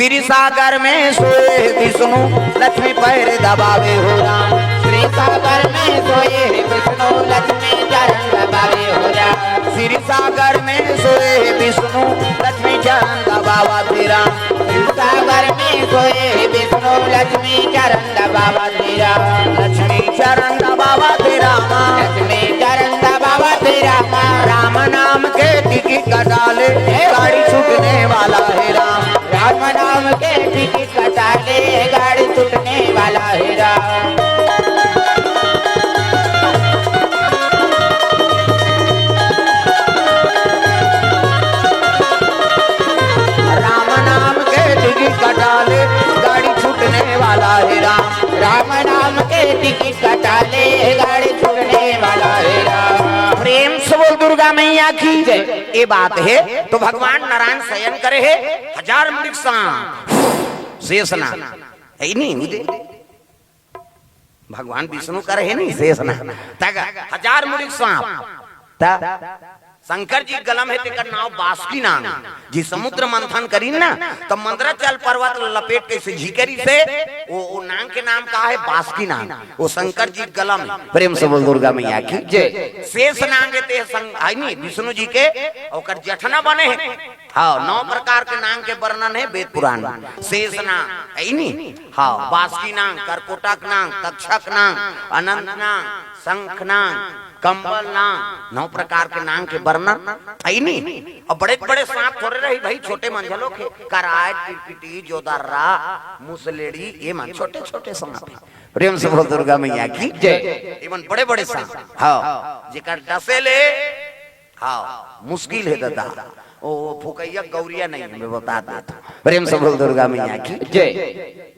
श्री सागर में सोए विष्णु लक्ष्मी पैर दबावे हो राम। श्री सागर में सोए विष्णु लक्ष्मी चरण दबावे हो राम। श्री सागर में सोए विष्णु लक्ष्मी चरण दबावा तेरा। श्री सागर में सोए विष्णु लक्ष्मी चरण दबावा तेरा। लक्ष्मी चरण दबावा तेरा लक्ष्मी चरण दबावा तेरा। राम नाम के टिकट कटाले गाड़ी छूटने वाला है राम। राम नाम के टिकट कटाले गाड़ी छूटने वाला है राम। राम नाम के टिकट कटाले गाड़ी छूटने वाला है राम। राम नाम के टिकट कटाले गाड़ी छूटने वाला है राम। प्रेम से बोल दुर्गा मैया की जय। ये बात है तो भगवान नारायण शयन करे है हजार मृग शेषना है नहीं उदे भगवान विष्णु करे है नहीं शेषना तग हजार मृग सांप शंकर जी गलम है तेकर नाव बासुकी नाम जी समुद्र मंथन करी ना तो मंदराचल पर्वत लपेट के से झिकरी से वो नाम के नाम का है बासुकी नाम। वो शंकर जी गलम प्रेम से बोल दुर्गा मैया की जय। शेष नाम ते है नहीं विष्णु जी के और जठना बने हैं। हाँ 9 प्रकार के नाम के वर्णन है वेद पुराण में। शेष नाम है नहीं। हाँ बासुकी नाम, करकोटक नाम, तक्षक नाम, अनंत नाम, शंख नाम, कंबल नाम 9 प्रकार के नाम के वर्णन है नहीं। और बड़े बड़े सांप थोड़े रही भाई छोटे मंझलों के कराय टिटपिटी जोदारा मुसलेड़ी ये मन छोटे छोटे सांप है। प्रेम से बोल दुर्गा मैया की जय। एवं बड़े बड़े सांप हाँ जेकर डसेले हाँ मुश्किल है दादा ओ फुकैया गौरिया नहीं मैं बता देता। प्रेम से बोल दुर्गा मैया की जय।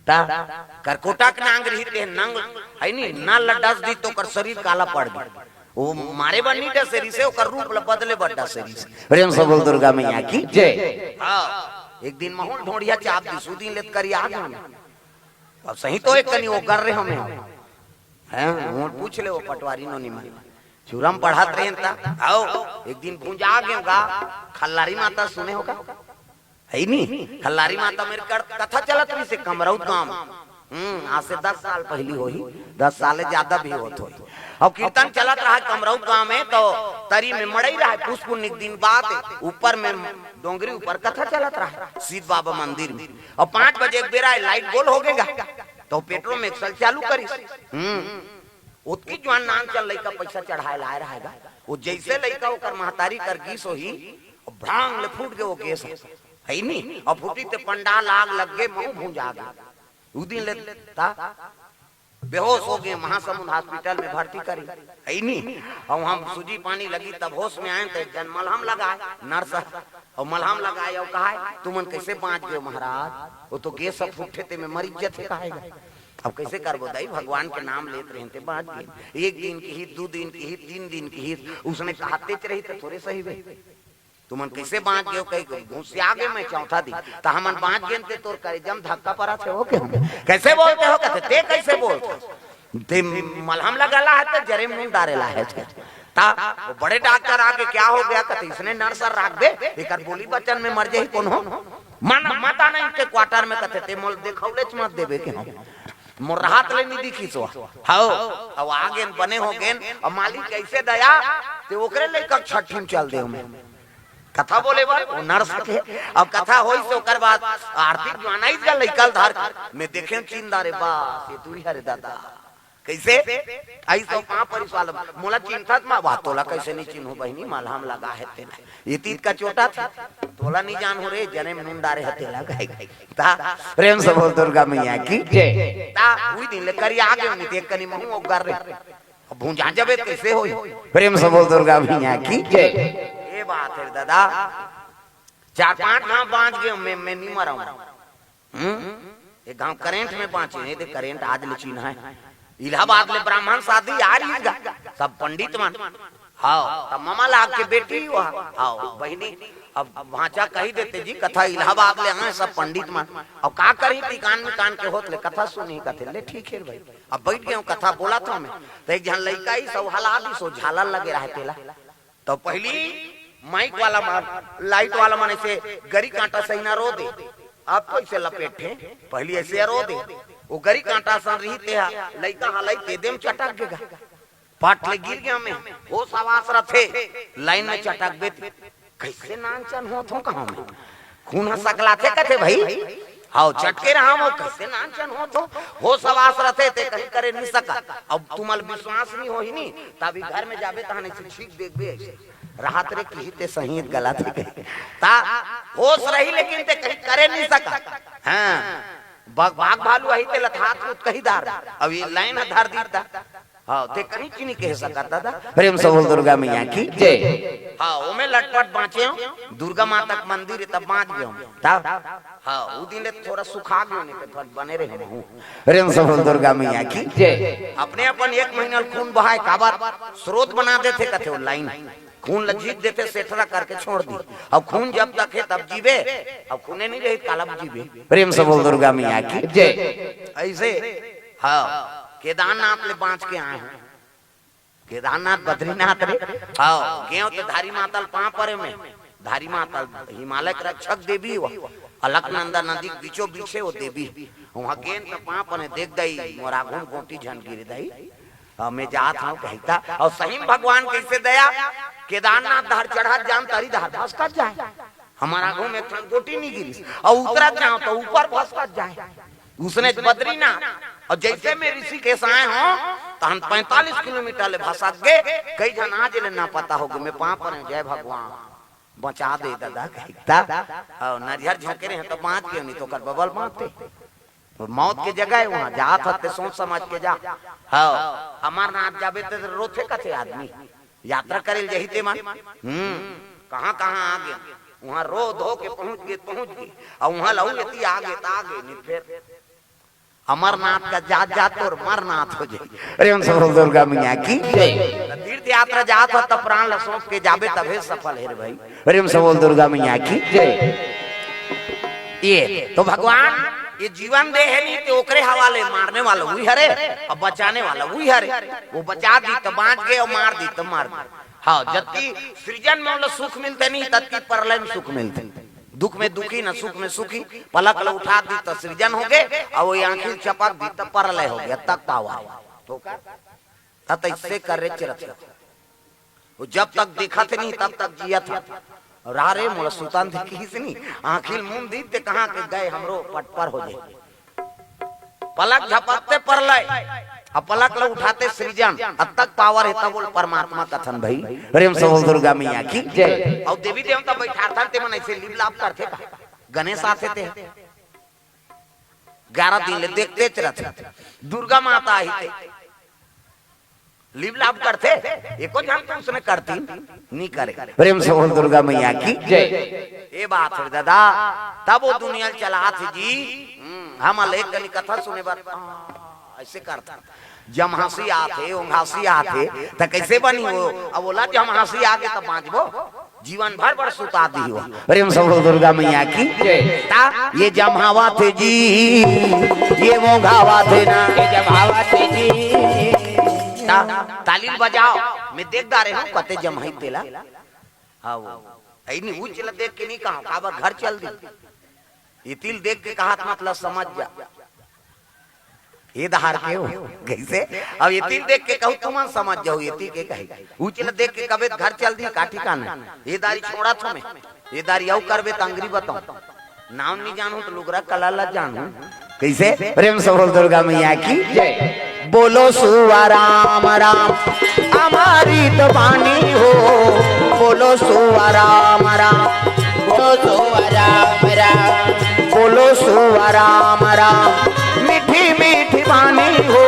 करकोटक नांग रही नंग है नहीं ना लड्डस दी तो कर शरीर काला पड़ गया। वो मारे बनी डसेरी से ओकर रूप बदले बड्डा शरीर से। प्रेम से बोल दुर्गा मैया की जय। हाँ एक दिन महूल ढोड़िया चाप दी सुदीन लेत करी आ गए। अब सही तो एक कनी वो कर रहे हमें हैं वो पूछ ले वो पटवारी नो निमन चूरम पढ़ात रहे ता आओ एक दिन पूंजा आ गए होगा खल्लारी माता सुने होगा है नहीं। खल्लारी माता मेरे कथा चलत रही से कमरौत गांव आज से 10 साल पहली हो ही 10 साल ज्यादा भी होत हो। और कीर्तन चलत रहा कमरौत गांव में तो तरी में मड़ई रहा पुष्पुनिक दिन बाद ऊपर में डोंगरी ऊपर कथा चलत रहा सीध बाबा मंदिर में। और 5 बजे एक बेरा लाइट गोल हो गएगा तो पेट्रोल में एक्सल चालू करी उसकी जवान नाम चल लइका पैसा चढ़ाए लाए रहेगा। वो जैसे लइका ओकर महतारी कर गीस हो ही भ्रांग ले फूट के वो केस है नहीं। और फूटी ते पंडाल आग लग गए मुंह भूंजा गया। उस दिन लेता बेहोश हो गए महासमुंद हॉस्पिटल में भर्ती करी है नहीं। और हम सूजी पानी लगी तब होश में आए थे जन मलहम लगाए नर्स और मलहम लगाए और कहा तुमन कैसे बाँच गए महाराज वो तो गैस सब फूटे थे में मरीज थे कहेगा। अब कैसे करबो दाई भगवान के नाम लेते रहते बाँच गए। 1 दिन की हित 2 दिन की हित 3 दिन की हित उसने कहते रही तो थोड़े सही वे तुमन कैसे बाँच गए कहीं घुस आ गए मैं चौथा दिन तो हमन बाँच गए थे तोर करेजम धक्का पड़ा थे हो के कैसे बोलते हो कहते ते कैसे बोलते ते मलहम लगाला है तो जरे मुंह डारेला है ता वो बड़े डॉक्टर आके क्या हो गया कहते इसने नर्स रख दे एक बोली बच्चन में मर जाई कौन हो मन माता नहीं के क्वार्टर में कहते ते मोल देखौले मत देबे के हम मोर राहत ले नहीं दिखी सो हाओ अब आगे बने हो गेन और मालिक कैसे दया ते ओकरे ले कक छठन चल दे में कथा बोले वो नर्स के। अब कथा होई से ओकर बाद आर्थिक जवानाई का लइकल धार में देखे चिंदारे बा ये तू हरे दादा कैसे आई तो कहां परिवाल मोला चिंता मा बात तोला कैसे नहीं चिन्हो बहनी मलहम लगा है तेला ये तीत का चोटा था तोला नहीं जान हो रे जने में मुंडारे हतेला गाय ता प्रेम से बोल दुर्गा मैया की जय। ता हुई दिन ले करी आ गए नहीं देख कनी मुंह उगार रे भूंजा जबे कैसे होई प्रेम से बोल दुर्गा मैया की जय। ये बात है दादा 4-5 गांव बाँच गए मैं नहीं मरा हूं एक गांव करेंट में बाँचे नहीं दे करेंट आज ले चीना है इलाहाबाद में ब्राह्मण शादी आ रही है सब पंडित मन हाँ तब मामा लाग के बेटी हाँ बहनी अब भाचा कही देते जी कथा इलाहाबाद ले आए सब पंडित मन अब का करी थी कान में कान के होत ले कथा सुनी कथे ले ठीक है भाई अब बैठ गए कथा बोला था मैं तो एक जन लड़का ही सब हला दी सो झाला लगे रहे तेला तो पहली माइक वाला लाइट वाला मन ऐसे गरी कांटा सही ना रो दे आप कैसे लपेटे पहली ऐसे रो दे वो गरी कांटा सन रही ते लइका हलाई ते देम चटक गेगा पाट ले गिर गया मैं वो सवास रथे लाइन में चटक बेते कैसे नानचन हो थो कहां में खून सकला थे कथे भाई हाउ चटके रहा हो कैसे नानचन हो सवास रथे ते कहीं करे नहीं सका अब तुमल विश्वास नहीं हो ही नहीं तभी घर में जाबे तहने से ठीक देखबे ऐसे राहत रे की ते सही गला थे ता होश रही लेकिन ते कहीं करे नहीं सका हां भाग भालू आई ते लथात कहीं दार अब ये लाइन आधार दीता हां ते कहीं की नहीं कह सका दादा प्रेम से बोल दुर्गा मैया की जय हां ओ में लटपट बाँचे दुर्गा माता का मंदिर तब बाँच गयो तब हां उ दिन थोड़ा सुखा गयो ने ते बने रहे हूं प्रेम से बोल दुर्गा मैया की जय अपने अपन 1 महीना खून बहाए काबर स्रोत बना देते कथे लाइन खून लजीत देते सेठरा करके छोड़ दी अब खून जब तक है तब जीवे अब खूने नहीं रही कालब जीवे प्रेम से बोल दुर्गा मैया की जय ऐसे हाँ केदारनाथ ले बाँच के आए हैं केदारनाथ बद्रीनाथ रे हाँ गए तो धारी मातल पां परे में धारी मातल हिमालय के रक्षक देवी वो अलकनंदा नदी बीचों बीचे वो देवी वहाँ गेन तो पां पने देख गई मोरा घूम गोटी झन गिर दई मैं जात हूँ कहता और सही भगवान कैसे दया केदारनाथ धार चढ़ा जान तारी धार भस्कत जाए हमारा घूम एक गोटी नहीं गिरी और उतरा जाओ तो ऊपर भस्कत जाए उसने बद्रीनाथ और जैसे में ऋषिकेश आए हो तो हम 45 किलोमीटर ले भसक गए कई जन आज ले ना पता हो गए मैं पां पर जय भगवान बचा दे दादा कहता और नरियर झोंके रहे तो बांध के नहीं तो कर बबल बांधते मौत के जगह वहां जात हते सोच समझ के जा हाँ अमरनाथ जाबे तो रोथे कथे आदमी यात्रा करे जहीते मन कहां कहां आ गए वहां रो धो के पहुंच गए और वहां लहू यति आगे नहीं फिर अमरनाथ का जात और मरनाथ हो जाए अरे उन सब दुर्गा मैया की तीर्थ यात्रा जात हो तब प्राण सोच के जाबे तबे सफल है भाई अरे उन सब दुर्गा मैया की ये तो भगवान ये जीवन दे है नहीं तो ओकरे हवाले मारने वाला वही हरे और बचाने वाला वही हरे वो बचा दी तो बांच गए और मार दी तो मार दी हाँ जबकि सृजन में सुख मिलते नहीं तत्की परलय में सुख मिलते दुख में दुखी न सुख में सुखी पलक उठा दी तो सृजन हो गए और वो आंखें चपक दी तो परलय हो गया तक पावा तो इससे कर रहे चिरत वो जब तक देखा थे नहीं तब तक जिया था रारे मोला सुल्तान थे किसनी आंखिल मुंह दी ते कहां के गए हमरो पटपर हो जाए पलक झपकते परलय अब पलक लो उठाते सृजन अब तक पावर है तब बोल परमात्मा कथन भाई प्रेम से बोल दुर्गा मैया की जय और देवी देवता बैठा थे मन ऐसे लीला करते का गणेश आते थे 11 दिन ले देखते रहते दुर्गा माता आई थे लीव लाभ करते एको जान तो उसने करती नहीं करे प्रेम से बोल दुर्गा मैया की जय ये बात है दादा तब वो दुनिया चला थी जी हम अलेख कनी कथा सुने बात ऐसे करता जब हंसी आते हंसी आते तो कैसे बनी वो अब बोला जब हम हंसी आगे तब बांचबो जीवन भर भर सुता दी हो प्रेम से बोल दुर्गा मैया की जय ये जमावा थे जी ये वो घावा थे ना ये जमावा थे जी ताली बजाओ मैं देखदा रहे हूं कते जमही तेला हां ऐ नहीं उच ल देख के नहीं कहा काबर घर चल दी ये तिल देख के कहा मतलब समझ जा ये दहार के हो कैसे अब ये तिल देख के कहू तुम समझ जाओ ये तिल के कहे उच ल देख के कबे घर चल दी काठी कान ये दारी छोड़ा थो मैं ये दारी औ करबे तंगरी बताऊं नाम नहीं जानू तो लुगरा कला ला जानू कैसे प्रेम से बोल दुर्गा मैया की जय बोलो सुवा राम राम हमारी तो बानी हो बोलो सुवा राम राम बोलो सुवा राम राम बोलो सुवा राम राम मीठी मीठी बानी हो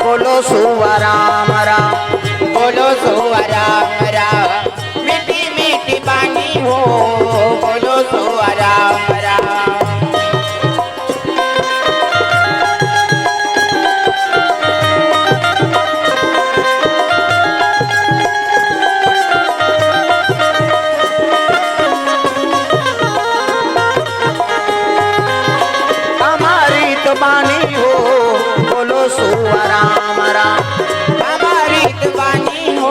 बोलो सुवा राम राम बोलो सुवा राम राम मीठी मीठी बानी हो बोलो सुवा राम राम बानी हो बोलो सुवा राम राम हमारी बानी हो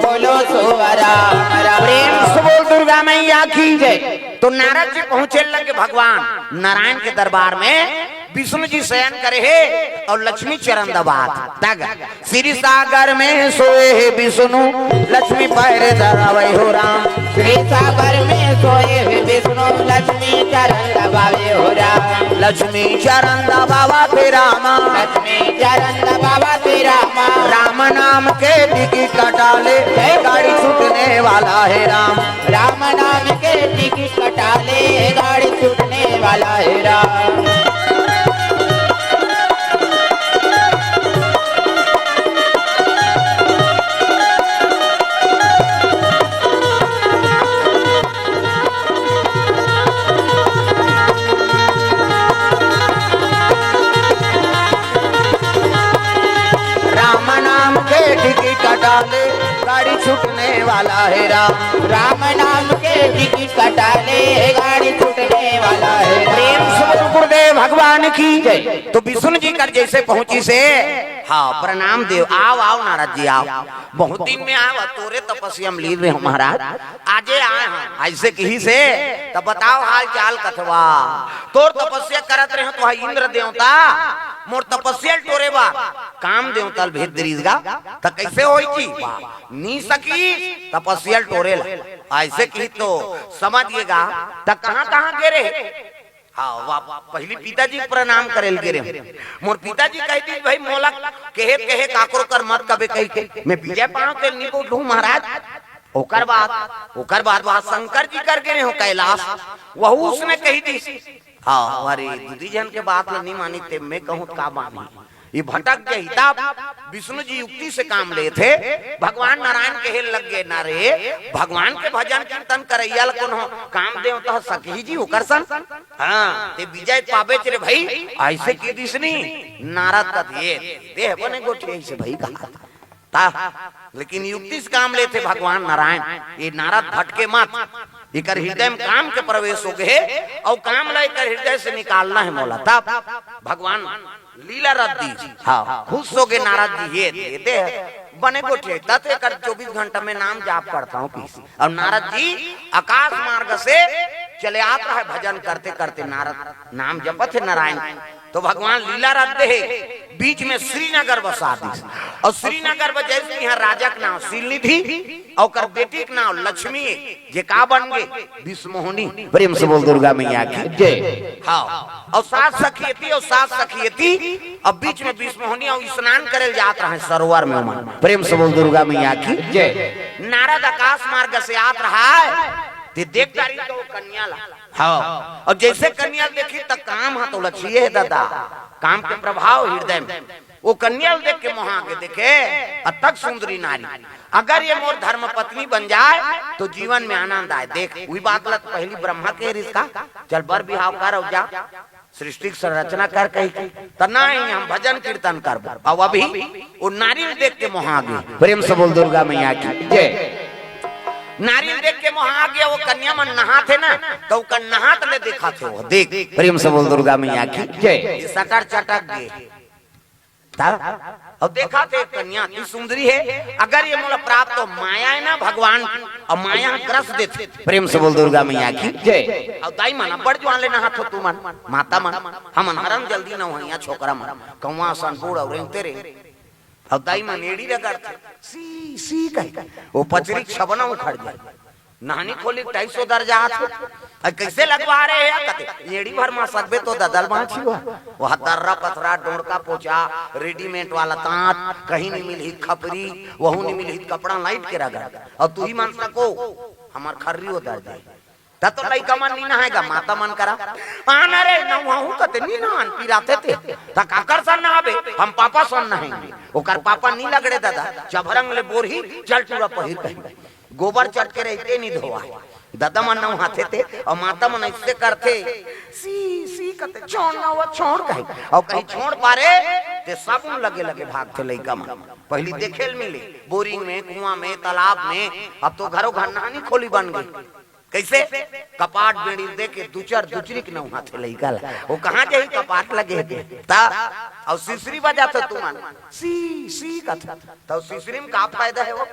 बोलो सुवा राम राम प्रेम से बोल दुर्गा मैया की जय। तो नारद जी पहुंचे लगे भगवान नारायण के दरबार में। विष्णु जी शयन करे है और लक्ष्मी चरण दबात तग श्री सागर में सोए है विष्णु लक्ष्मी पैर धरावे हो राम। श्री सागर में सोए हुए विष्णु लक्ष्मी चरण दबावे हो राम। लक्ष्मी चरण दबावा पे रामा। लक्ष्मी चरण दबावा पे रामा। राम नाम के टिकट कटाले गाड़ी छूटने वाला है राम। राम नाम के टिकट कटाले गाड़ी छूटने वाला है राम। कटाले गाड़ी छूटने वाला है राम। राम नाम के टिकट कटाले गाड़ी छूटने वाला है प्रेम से गुरुदेव भगवान की जय। तो विष्णु जी कर जैसे पहुंची से हाँ प्रणाम देव। आओ आओ नारद जी आओ। बहुत दिन में आया तोरे तपस्या में लीन रहे हो महाराज। आजे आए हैं ऐसे कही से तब बताओ हाल चाल कथवा। तोर तपस्या करत रहे तो इंद्र देवता मोर तपस्या टोरे बा काम देवता भेद दरीजगा त कैसे होई की नी सकी तपस्या टोरे ऐसे की तो समझिएगा। त कहां गिरे हाँ वाह पहली पिताजी प्रणाम करेल गिरे। मोर पिताजी कहती भाई मोला कहे काकरो कर मत कबे कही के मैं विजय पाऊं के नी बोलूं महाराज। ओकर बाद वहां शंकर जी कर गए हो कैलाश वहू उसने कही दी। हाँ अरे दीदी जन के बात नहीं मानी थे मैं कहूँ का मानी ये भटक गई। तब विष्णु जी युक्ति से काम ले थे। भगवान नारायण के लग गए ना रे भगवान के भजन कीर्तन करैया काम दे तो सखी जी उकरसन हाँ ते विजय पावे रे भाई ऐसे की दिसनी नारद का दे बने गोटे ऐसे भाई कहा लेकिन युक्ति से काम लेते भगवान नारायण। ये नारद भटके मत इकर हृदय में काम के प्रवेश हो गए और काम लेकर हृदय से निकालना है मोला। तब भगवान लीला रद्दी हाँ खुश हो गए नारद जी ये देते बने गोठे तत् कर 24 घंटा में नाम जाप करता हूँ। और नारद जी आकाश मार्ग से चले आता है भजन करते करते नारद नाम जपत है नारायण। तो भगवान लीला रद्दे है बीच में श्रीनगर बसा दी। और श्रीनगर बजे यहाँ राजा का नाम शिलनिधि और बेटी का नाम लक्ष्मी जे का बन गए विष्णुमोहिनी। प्रेम से बोल दुर्गा मैया की जय। हाँ और सात सखियती अब बीच में विष्णुमोहिनी और स्नान करे जाता है सरोवर में उमन। प्रेम से बोल दुर्गा मैया की जय। नारद आकाश मार्ग से आत रहा है ते देख तारी तो कन्या ला हाँ और जैसे कन्या देखी तब काम है तो लक्ष्य है दादा काम के प्रभाव हृदय में वो कन्या देख के मोहा के देखे अतक सुंदरी नारी अगर ये मोर धर्म पत्नी बन जाए तो जीवन में आनंद आए। देख वही बात लत पहली ब्रह्मा के रिश्ता चल बर बिहाव कर और जा सृष्टि की संरचना कर कही तना ही हम भजन कीर्तन कर। अब अभी वो नारी देख के मोहा गए। प्रेम से बोल दुर्गा मैया की जय। नारियल देख के वहां आ गया वो कन्या मन नहा थे ना तो नहात ले देखा थे वो देख। प्रेम से बोल दुर्गा मैया की जय। सटर चटक गए और देखा थे कन्या की सुंदरी है अगर ये मोला प्राप्त तो माया है ना भगवान और माया ग्रस देते। प्रेम से बोल दुर्गा मैया की जय। और दाई मन बड़ जवान ले नहा तू मन माता मन हम हरम जल्दी ना हो छोकरा मन कौवा सनपुर और तेरे और दाई मन एड़ी रगड़ते सी सी कह वो पचरी छबना उखड़ जाए नहानी खोली 250 दर्जा कैसे लगवा रहे हैं कहते एड़ी भर में सकबे तो ददल बाछी हुआ वह दर्रा पथरा डोड़का पोचा रेडीमेड वाला तांत कहीं नहीं मिली खपरी वहू नहीं मिली कपड़ा लाइट के रगड़ और तू ही मान सको हमार खर्री हो दर्जा तो लइका मन नी नहाएगा माता मन करा आना रे नहाऊ कते नी नहान पिराते थे त काकर सन नहाबे हम पापा सन नहाएंगे ओकर पापा नी लगड़े दादा चभरंग ले बोरही चल टूरा पहिर कहीं गोबर चट के रहते नहीं धोआ दादा मन नहाते थे और माता मन ऐसे करते सी सी कते छोड़ ना वो छोड़ कहीं और कहीं छोड़ पारे ते साबुन लगे लगे भागते लइका मन पहली देखेल मिले बोरिंग में कुआं में तालाब में अब तो घरों घर नहानी खोली बन गई। कैसे कपाट बेड़ी दे के दूचरी के नौ हाथे लइका वो कहां जाई कपाट लगे ता और सिसरी बजा तो तू मान सी सी का तो सिसरी में का फायदा है वो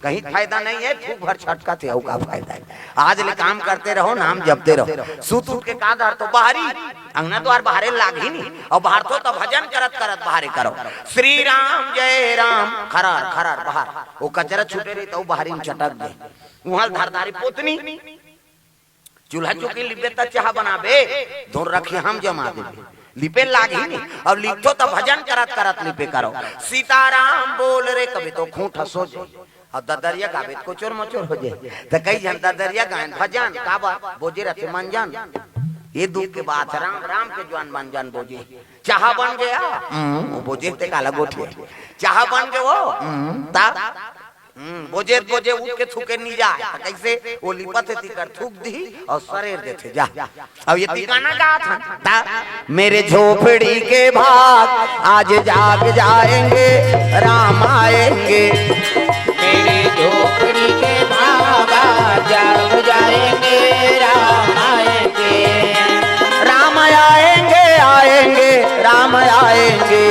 कहीं फायदा नहीं है, खूब भर छटका थे का फायदा है। आज ले काम करते रहो, नाम जपते रहो। सूत उठ के का धर तो बाहरी अंगना द्वार बाहरे लाग ही नहीं, और बाहर तो भजन करत करत बाहरे करो। श्री राम जय राम खरार खरार बाहर, वो कचरा छूटे रही तो बाहरी में चटक दे। वहां धारदारी पोतनी चूल्हा चौकी लिपे त चाह बनाबे, धुन रखी हम जमा देबे, लिपे लाग ही नहीं। अब लिखो तो भजन करत करत लिपे करो। सीताराम बोल रे कभी तो खूंट हसो जाए, और ददरिया गावे को चोर मचोर हो जाए। तो कई जन ददरिया गायन भजन काबा बोझे रखे मंजन, ये दुख के बात राम राम के जवान मंजन बोझे। चाह बन गया वो बोझे ते काला गोठे, चाह बन गए वो ता बोझे बोझे उठ के थूके नहीं जाए। कैसे वो लिपत है तिकर थूक दी और शरीर देते जा। अब ये तिकाना का था, मेरे झोपड़ी के भाग आज जाग जाएंगे, राम आएंगे। मेरे झोपड़ी के बाबा जाग जाएंगे, राम आएंगे। राम आएंगे आएंगे राम आएंगे,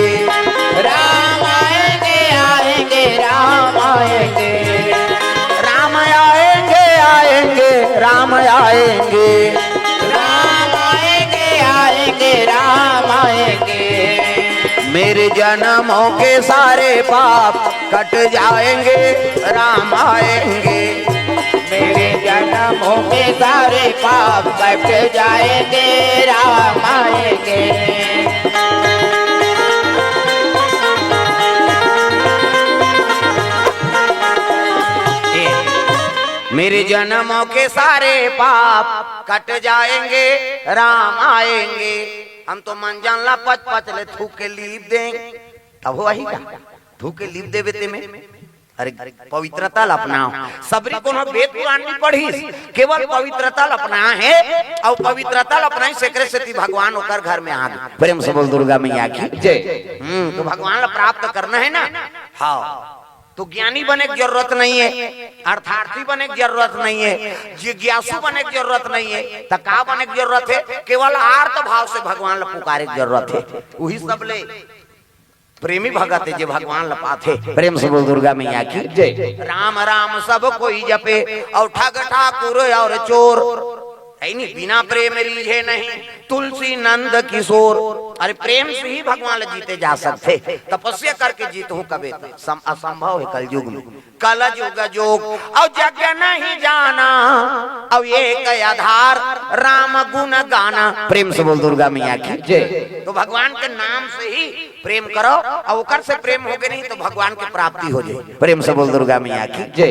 राम आएंगे आएंगे राम आएंगे। राम आएंगे आएंगे राम आएंगे, राम आएंगे आएंगे राम आएंगे। मेरे जन्मों के सारे पाप कट जाएंगे, राम आएंगे। मेरे जन्मों के सारे पाप कट जाएंगे, राम आएंगे। मेरे जन्मों के सारे पाप कट जाएंगे, राम आएंगे। हम तो मन जान ला पच पच ले थूक के लीप दें, तब हो वही का थूक के लीप दे बेते में। अरे पवित्रता अपनाओ, सबरी कोनो वेद पुराण नहीं पढ़ी, केवल पवित्रता अपना है। और पवित्रता अपनाई सेकरे सेती भगवान होकर घर में आ गए। प्रेम से बोल दुर्गा मैया की जय। तो भगवान प्राप्त करना है ना, हाँ तो ज्ञानी बने की जरूरत नहीं है, अर्थार्थी बने की जरूरत नहीं है, जिज्ञासु बने की जरूरत नहीं है। तो का बने की जरूरत है, केवल आर्त भाव से भगवान ला पुकारे की जरूरत है। वही सब ले प्रेमी भगत है जो भगवान ला पाथे। प्रेम से बोल दुर्गा मैया की जय। राम राम सब कोई जपे, और ठग ठाकुर और चोर नहीं, बिना प्रेम रीझे नहीं तुलसी नंद किशोर। अरे प्रेम से ही भगवान जीते जा सकते, तपस्या करके जीत हूँ कभी असंभव है कल युग में। कल युग जोग और जग नहीं जाना, अब एक आधार राम गुण गाना। प्रेम से बोल दुर्गा मैया की जय। तो भगवान के नाम से ही प्रेम करो, और ओकर से प्रेम हो गए नहीं तो भगवान की प्राप्ति हो जाए। प्रेम से बोल दुर्गा मैया की जय।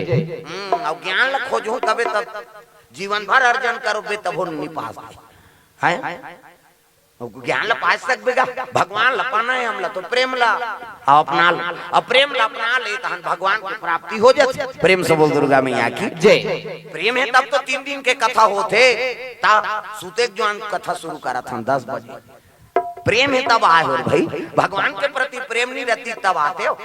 और ज्ञान ला खोजो तबे तब जीवन भर अर्जन करो बे तब नहीं पास है। ज्ञान ला पास सकबेगा, भगवान ला पाना है हमला तो प्रेम ला अपना ला, और प्रेम ला अपना ले तहन भगवान की प्राप्ति हो जाती। प्रेम से बोल दुर्गा मैया की जय। प्रेम है तब तो 3 दिन के कथा होते, ता सुते जवान कथा शुरू करा था 10 बजे। प्रेम है तब आए हो भाई, भगवान के प्रति प्रेम नहीं रहती तब आते हो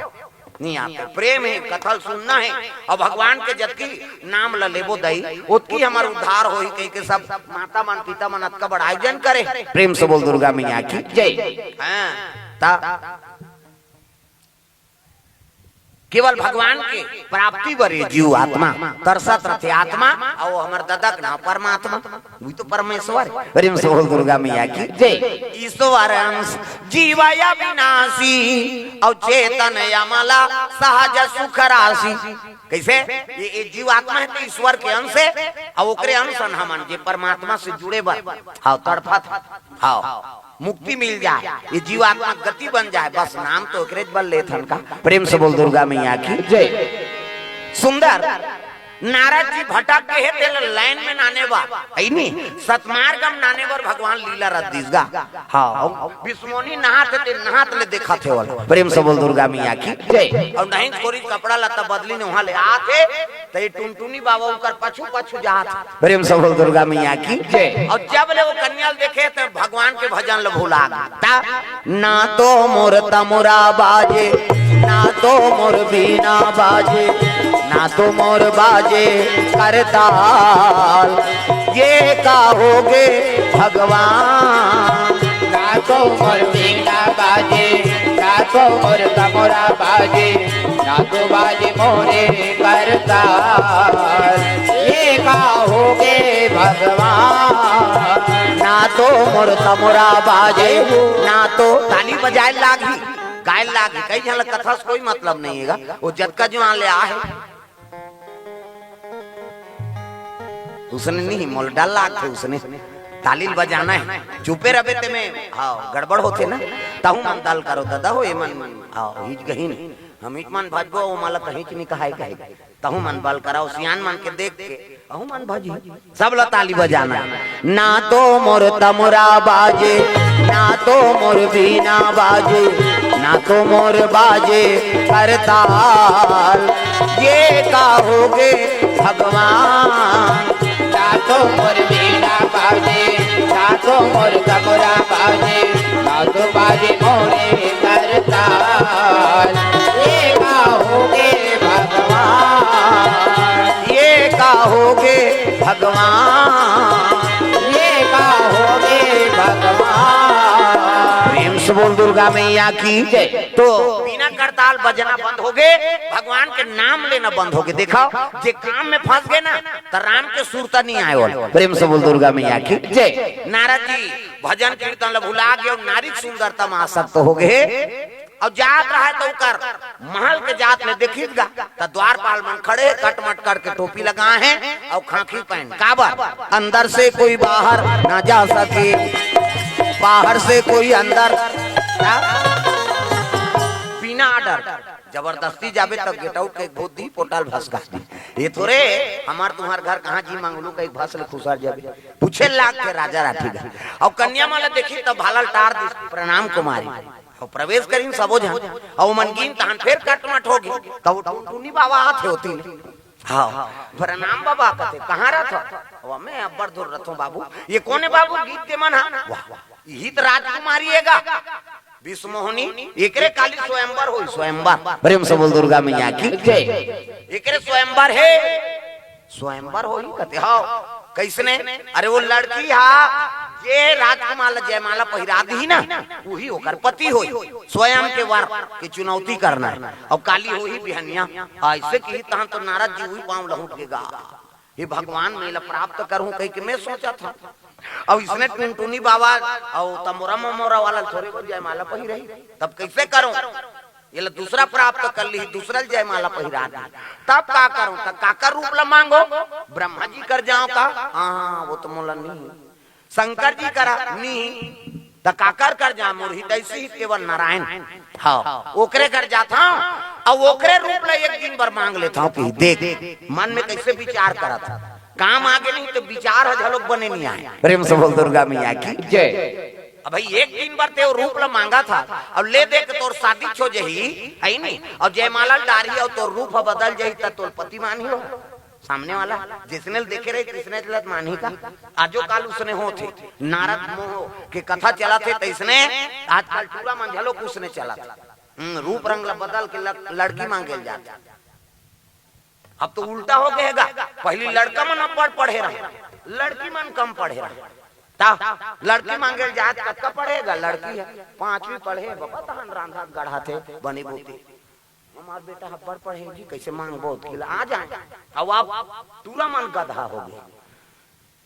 नहीं आते। प्रेम है कथल सुनना है, और भगवान के जबकि नाम ल लेबो दई उतकी हमार उद्धार होई। कहीं के सब माता मन पिता मन का बड़ा आयोजन करे। प्रेम से बोल दुर्गा मैया की जय। हाँ केवल भगवान के प्राप्ति बरे जीव आत्मा तरसत रहते आत्मा, और हमार ददक ना परमात्मा, वही तो परमेश्वर। प्रेम से बोल दुर्गा मैया की जय। ईश्वर अंश जीवाय विनाशी, और चेतन यमला सहज सुख राशि। कैसे ये जीव आत्मा है तो ईश्वर के अंश है, और ओकरे अंश हमन जे परमात्मा से जुड़े बा हां तड़फत हां मुक्ति मिल जाए, ये जीवात्मा गति बन जाए, बस नाम तो एकरे बल लेथन का। प्रेम से बोल दुर्गा मैया की जय। सुंदर नारद जी भटक के है तेल लाइन में नाने बा ऐनी सतमार्गम नाने बर भगवान लीला रद्दीसगा। हां विष्णुनी नहात ले देखा थे वाला। प्रेम से बोल दुर्गा मैया की जय। और नहीं छोरी कपड़ा लता बदली ने वहां ले आते तो ये टुनटुनी बाबा उनकर पछू पछू जात। प्रेम से बोल दुर्गा मैया की जय। और जब ले वो कन्या देखे तो भगवान के भजन ल भुला ता ना तो मोर तमुरा बाजे, ना तो मोर बीना बाजे, ना तो मोर बाजे करताल, ये का होगे भगवान। ना तो मोर बीना बाजे, ना तो मोर तमोरा बाजे, ना तो बाजे मोरे करताल। ये कहोगे भगवान, ना तो मोर तमोरा बाजे, ना तो ताली बजाए लागी गाय लागी। कई जन कथा से कोई मतलब नहीं है, वो जटका जो ले आ है उसने नहीं मोल डाल लाग थे, उसने ताली बजाना है, चुपे रहे ते में हाँ गड़बड़ होते ना, ताहू मन दाल करो दादा हो ये मन हाँ हिच गही नहीं, हम हिच मन भाजबो वो माला कहीं नहीं कहाई कहे, ताहू मन बाल कराओ सियान मन के देख के अहू मन भाजी सब ला ताली बजाना। ना तो मोर तमोरा बाजे, ना तो मोर बीना बाजे, ना तो मोर बाजे करताल। ये कहोगे भगवान, ना तो मोर बीना बाजे, ना तो मोर तमोरा बाजे, ना तो बाजे मोरे करताल। ये कहोगे भगवान, ये कहोगे भगवान, ये कहोगे भगवान। प्रेम से बोल दुर्गा मैया की जय। तो बिना करताल बजना बंद हो गए, भगवान के नाम लेना बंद हो गए। देखो जे काम में फंस गए ना तो राम के सुरता नहीं आए वाले। प्रेम से बोल दुर्गा मैया की जय। नारद जी भजन कीर्तन ला भुला गए और नारी सुंदरता में आसक्त हो गए और जात रहा है तो कर महल के जात में देखिएगा तो द्वारपाल मन खड़े कटमट करके टोपी लगाए हैं और खाकी पहन काबर अंदर से कोई बाहर ना जा सके, बाहर से कोई अंदर बिना आर्डर जबरदस्ती जाबे तब गेट आउट के बुद्धि पोटल भसका ये थोड़े हमार तुम्हार घर कहाँ जी मांगलू का एक भस ले खुसार जाबे पूछे लाग के राजा राठी गए और कन्या माला देखी तब भालल टार दी प्रणाम कुमारी और प्रवेश करीन सबो जन और मनकीन तहन फिर कटमट होगी तब टूनी बाबा हाथ होती हाँ प्रणाम बाबा कहते कहाँ रथ वो मैं अब्बर दूर रथों बाबू ये कोने बाबू गीत के मन यही तो राजकुमारी हैगा विश्वमोहनी एकरे काली स्वयंवर होई स्वयंवर प्रेम से बोल दुर्गा मैया की जय। एकरे स्वयंवर है स्वयंवर होई कहते हाँ कैसने अरे वो लड़की हा ये राजकुमार जयमाला पहिरा दी ना वही होकर पति होई स्वयं के वर की चुनौती करना है और काली होई बिहनिया ऐसे की तहन तो नारद जी हुई पांव लहुट के गा ये भगवान मेला प्राप्त करूं कह के मैं सोचा था अब इसने टुनटुनी बाबा और तमोरा ममोरा वाला थोड़े को जयमाला पहिराई तब कैसे करूं ये दूसरा प्राप्त कर ली दूसरा जयमाला पहिरा दी तब का करूं तब काकर रूप ला मांगो ब्रह्मा जी कर जाओ का हाँ वो तो मोला नहीं शंकर जी करा नहीं त काकर कर जा मुरही तैसे ही केवल नारायण हाँ ओकरे कर जाता हूँ और ओकरे रूप ला एक दिन भर मांग लेता हूँ कि देख मन में कैसे विचार करा था काम आगे नहीं तो विचार झलक बने नहीं आए प्रेम से बोल दुर्गा मैया की जय। अब भाई एक दिन भर ते रूप ला मांगा था अब ले देख तोर शादी छो जही है नहीं और जयमाला डारी और तोर रूप बदल जही त तोर पति मानी हो सामने वाला जिसने देखे रहे कृष्ण चलत मानी का आजो काल उसने हो थे नारद मोह के कथा चला थे तो इसने आजकल पूरा मंझलो उसने चला था रूप रंग बदल के लड़की मांगे जाता अब तो उल्टा हो गएगा पहली लड़का मन अब्बड़ पढ़े रहा लड़की मन कम पढ़े रहा लड़की मांगे जात कत्का पढ़ेगा लड़की है 5वीं पढ़े बाबा तहन रांधा गढ़ा थे बनी बोती हमार बेटा अब्बड़ पढ़े जी कैसे मांग बहुत खिला आ जाए अब आप पूरा मन गधा हो गया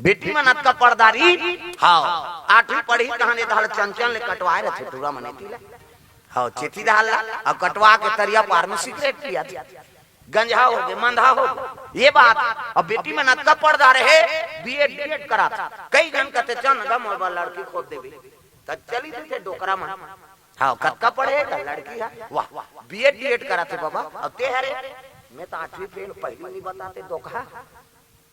बेटी मन अतका पढ़दारी हाँ 8वीं पढ़ी तहन इधर चंचल ले कटवाए रहे पूरा मने हाँ चिट्ठी डाल और कटवा के तरिया पार में सिगरेट पिया गंजा हो गए मंधा हो गए ये बात अब बेटी में नतका पढ़दा रहे बीएड डीएड करा था कई जन कहते चल गम और लड़की खोद देबे त चली थे डोकरा में हां कतका पढ़ेगा लड़की है वाह बीएड डीएड करा थे बाबा अब ते हरे मैं तो 8वीं फेल पहली नहीं बताते धोखा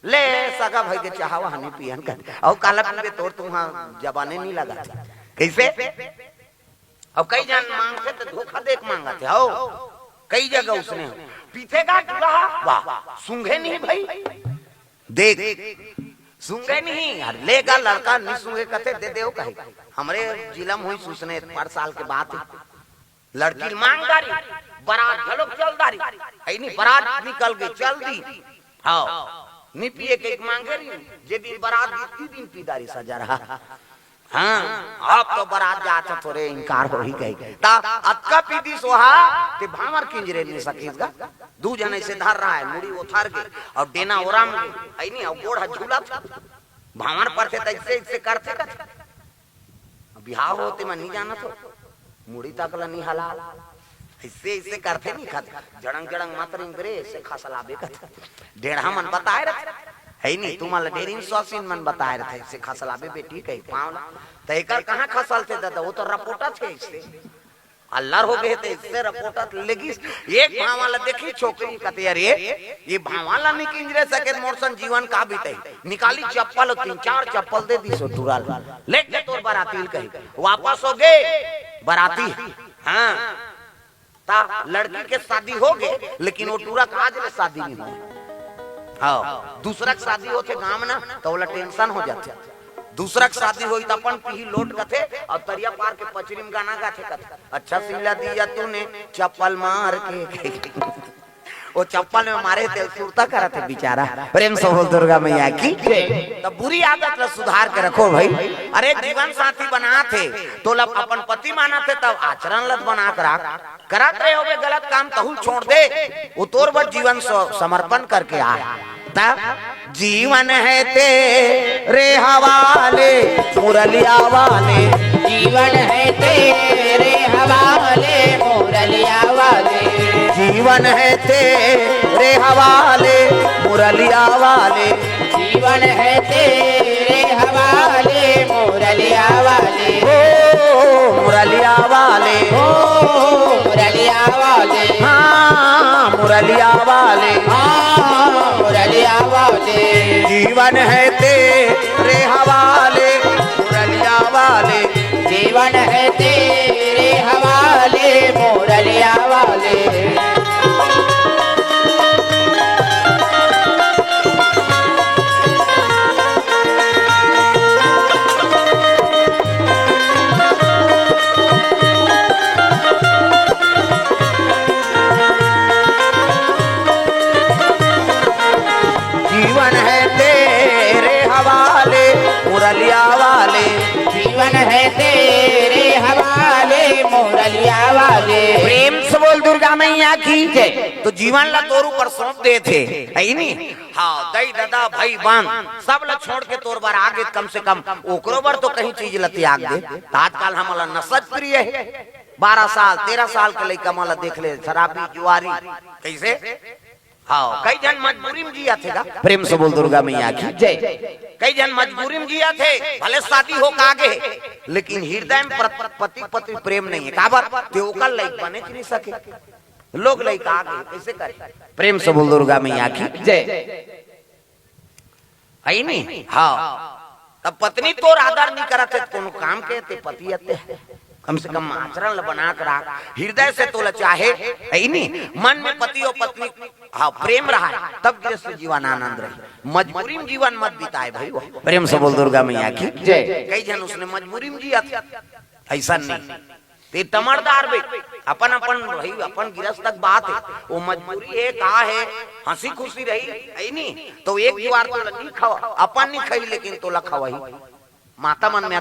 ले सगा भाई के चाहवा हनी पियन कर और काला पे तोर तुहा जबाने नहीं लगा कैसे अब कई जन मांगते तो धोखा देख मांगा थे हो कई जगह उसने पीछे का वाह सूंघे नहीं भाई देख सूंघे नहीं यार लेगा लड़का नहीं सूंघे कहते दे दे कहे हमरे जिला में हुई सुसने पर साल के बाद लड़की मांगदारी बारात झलक चलदारी है नहीं बारात निकल गई चल दी हाँ नहीं पिए के मांगे रही जे दिन बारात दिन पीदारी सजा रहा हाँ अब तो बारात जाता थोड़े इनकार हो ही गई ता अक्का पीती सोहा ते भामर किंजरे ने सकीसगा दू जने से धर रहा है मुड़ी उतार के और डेना ओराम के आई नहीं और गोड़ा झूला भामर पर थे ऐसे ऐसे करते बिहार होते मैं नहीं जाना तो मुड़ी तकला नहीं हला ऐसे ऐसे करते नहीं खाते जड़ंग जड़ंग मात्र इंग्रे से खसलाबे का डेढ़ा मन बताए रहे है नहीं तुम्हारा डेरिंग सौसिन मन बताए रहे से खसलाबे बेटी कही पावला तो एकर कहां खसल थे दादा वो तो रपोटा थे इससे अल्लाह हो गए थे इससे रपोटा लेगी एक भावाला देखी छोकरी कहते अरे ये भावाला नहीं किंजरे सके मोरसन जीवन का बीते निकाली चप्पल 3-4 चप्पल दे दी सो टुराल लेके तोर बाराती कही वापस हो गए बाराती हाँ ता लड़की के शादी हो गए लेकिन वो टूरा आज ले शादी नहीं हुई हाँ दूसरा शादी होते गांव ना तो वाला टेंशन हो जाते दूसरा शादी हुई तो अपन पी लोट कथे और तरिया पार के पचरीम गाना गाथे कथे अच्छा सिला दिया तूने चप्पल मार के वो चप्पल में मारे थे सुरता करा थे बेचारा प्रेम से बोल दुर्गा मैया की तो बुरी आदत ला सुधार के रखो भाई अरे जीवन साथी बना थे तो लब अपन पति माना थे तब आचरण लत बना कर करत रहे होगे गलत काम तहुल छोड़ दे उतोर बर जीवन समर्पण करके आ तब जीवन है तेरे हवाले मुरलिया वाले जीवन है तेरे हवाले मुरलिया वाले जीवन है तेरे हवाले मुरलिया वाले जीवन है तेरे हवाले मुरलिया वाले ओ मुरलिया वाले ओ मुरलिया वाले हाँ मुरलिया वाले हाँ मुरलिया वाले जीवन है तेरे हवाले मुरलिया वाले जीवन है तेरे हवाले मुरलिया वाले जीवन है तेरे हवाले मुरलिया वाले जीवन है तेरे हवाले मुरलिया वाले प्रेम से बोल दुर्गा मैया की जय तो जीवन ला तोर ऊपर सौंप दे थे है नहीं हाँ दई दादा भाई बान सब ला छोड़ के तोर बार आगे कम से कम ओकरो बार तो कहीं चीज ला त्याग दे तात्काल हमारा नशद प्रिय है 12 साल 13 साल के लइका माला देख ले शराबी जुआरी कैसे हाँ कई जन मजबूरी में जिया थे प्रेम से बोल दुर्गा मैया की जय कई जन मजबूरी में जिया थे भले शादी हो आगे लेकिन हृदय में पति पत्नी प्रेम नहीं है काबर ते ओकर लइक बने नहीं सके लोग लइक आगे कैसे करे प्रेम से बोल दुर्गा मैया की जय है नहीं हाँ तब पत्नी तो आदर नहीं करते कोनो काम के ते पति अते कम से कम आचरण बना कर हृदय से तो चाहे नहीं मन में पति और पत्नी हाँ प्रेम रहा है तब गृहस्थ जीवन आनंद रहे मजबूरी में जीवन मत बिताए भाई प्रेम से बोल दुर्गा मैया की जय कई जन उसने मजबूरी में जिया ऐसा नहीं ते तमरदार बे अपन अपन भाई अपन गृहस्थ तक बात है वो मजबूरी है का है हंसी खुशी रही नहीं तो एक बार तो नहीं खावा अपन नहीं खाई लेकिन तो लखा वही माता मन में